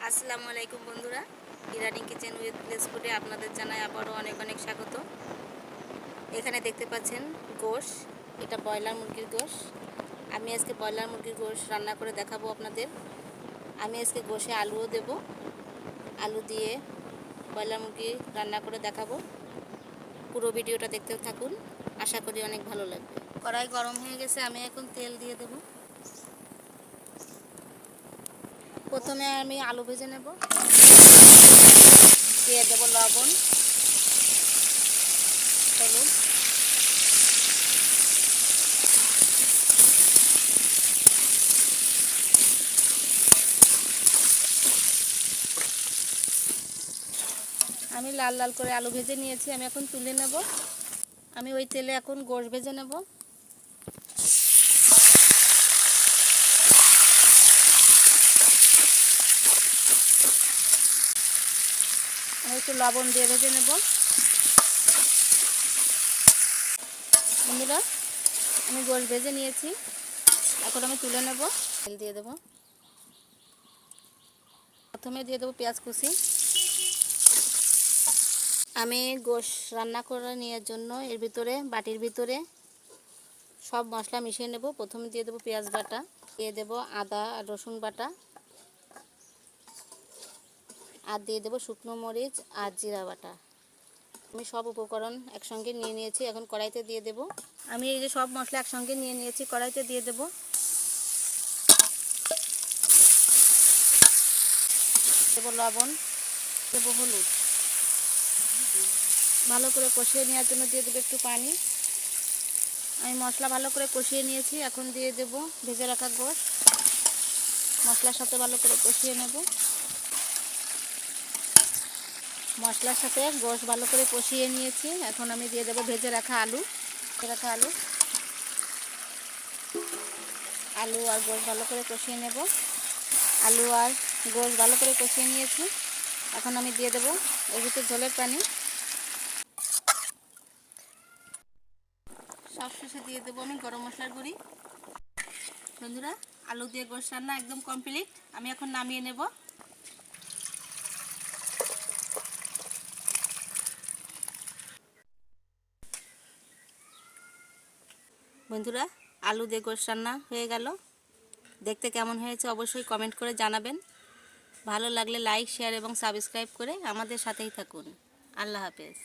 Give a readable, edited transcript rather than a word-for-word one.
আসসালামু আলাইকুম বন্ধুরা, ইরানি কিচেন উইথ প্লেস ফুডে আপনাদের জানাই আবারও অনেক অনেক স্বাগত। এখানে দেখতে পাচ্ছেন গোশ, এটা ব্রয়লার মুরগির গোশ। আমি আজকে ব্রয়লার মুরগির গোশ রান্না করে দেখাবো আপনাদের। আমি আজকে গোশে আলুও দেব, আলু দিয়ে ব্রয়লার মুরগি রান্না করে দেখাবো। পুরো ভিডিওটা দেখতে থাকুন, আশা করি অনেক ভালো লাগবে। কড়াই গরম হয়ে গেছে, আমি এখন তেল দিয়ে দেব। প্রথমে আমি আলু ভেজে নেব, দিয়ে দেবো লবণ, হলুদ, আমি লাল লাল করে আলু ভেজে নিয়েছি, আমি এখন তুলে নেব। আমি ওই তেলে এখন গোশ ভেজে নেব। আমি একটু লবণ দিয়ে ভেজে নেব। বন্ধুরা, আমি গোশ ভেজে নিয়েছি, এখন আমি তুলে নেব। তেল দিয়ে দেব, প্রথমে দিয়ে দেবো পেঁয়াজ কুচি। আমি গোশ রান্না করে নেওয়ার জন্য এর ভিতরে বাটির ভিতরে সব মশলা মিশিয়ে নেব। প্রথমে দিয়ে দেবো পেঁয়াজ বাটা, দিয়ে দেবো আদা আর রসুন বাটা, আর দিয়ে দেবো শুকনো মরিচ আর জিরা বাটা। আমি সব উপকরণ একসঙ্গে নিয়ে নিয়েছি, এখন কড়াইতে দিয়ে দেব। আমি এই যে সব মশলা একসঙ্গে নিয়ে নিয়েছি, কড়াইতে দিয়ে দেব। দেবো লবণ, দেবো হলুদ, ভালো করে কষিয়ে নেওয়ার জন্য দিয়ে দেবো একটু পানি। আমি মশলা ভালো করে কষিয়ে নিয়েছি, এখন দিয়ে দেব ভেজে রাখা গোশ। মশলার সাথে ভালো করে কষিয়ে নেব। মশলার সাথে গোশ ভালো করে কষিয়ে নিয়েছি, এখন আমি দিয়ে দেব ভেজে রাখা আলু। আলু আর গোশ ভালো করে কষিয়ে নেব। আলু আর গোশ ভালো করে কষিয়ে নিয়েছি, এখন আমি দিয়ে দেব এর ভিতরে ঝোলের পানি। সবশেষে দিয়ে দেবো আমি গরম মশলার গুঁড়ি। বন্ধুরা, আলু দিয়ে গোশ রান্না একদম কমপ্লিট, আমি এখন নামিয়ে নেব। বন্ধুরা, আলু দিয়ে গোশ রান্না হয়ে গেল। দেখতে কেমন হয়েছে অবশ্যই কমেন্ট করে জানাবেন। ভালো লাগলে লাইক, শেয়ার এবং সাবস্ক্রাইব করে আমাদের সাথেই থাকুন। আল্লাহ হাফেজ।